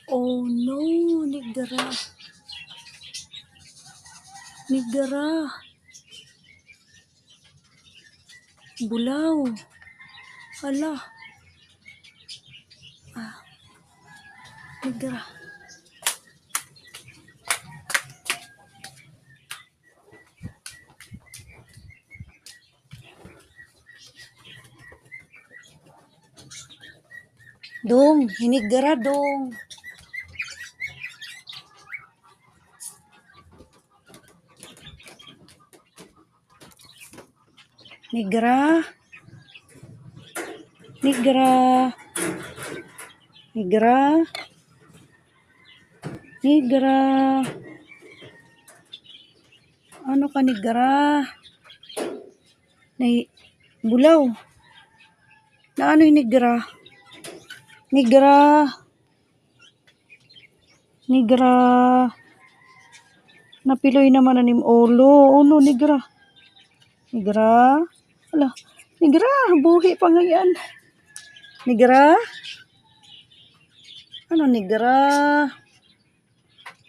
Oh no, nigdara. Nigdara. Bulaw. Hala. Nigdara. Dong, hinigdara dong. Nigra. Nigra. Nigra. Nigra. Ano ka nigra? Bulaw. Na ano yung nigra? Nigra. Nigra. Napiloy naman anim ulo. Uno, nigra. Nigra. Ala, nigra. Buhi pa nga yan. Nigra. Ano nigra?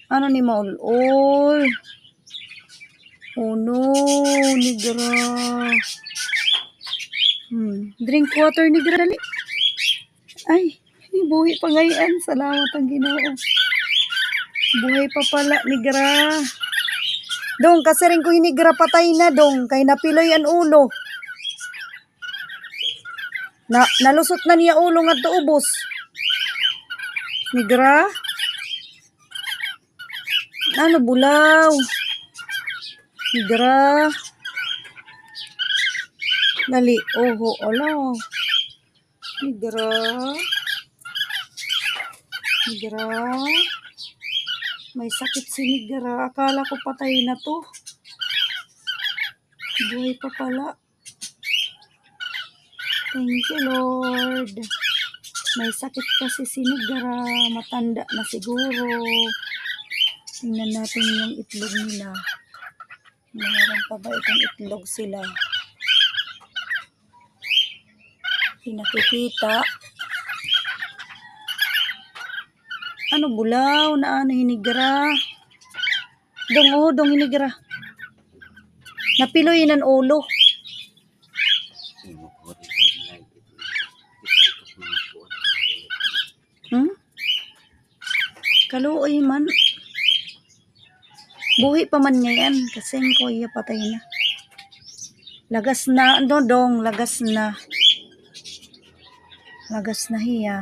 Ano ni maulol? Uno, nigra. Drink water nigra. Dali. Ay, buhi pa nga yan. Salamat ang Ginoo. Buhay pa pala, nigra. Dong, kasi rin ko hinigra patay na, dong. Kay napiloy ang ulo. Nalusot na niya ulo nga to ubos. Nigra? Ano, bulaw? Nigra? Dali, oho, ala. Nigra? Nigra? May sakit si Nigra. Akala ko patay na to. Buhay pa pala. Thank you, Lord. May sakit kasi si Nigra. Matanda na siguro. Tingnan natin yung itlog nila. Mayroon pa ba itong itlog sila? Pinakikita. Ano, bulaw? Na ano, hinigra? Dong, oh, dong, hinigra. Napiloy ng ulo. Kaluoy man. Buhi pa man niya yan. Kasi ko iya patay na. Lagas na, ano, dong, lagas na. Lagas na hiya.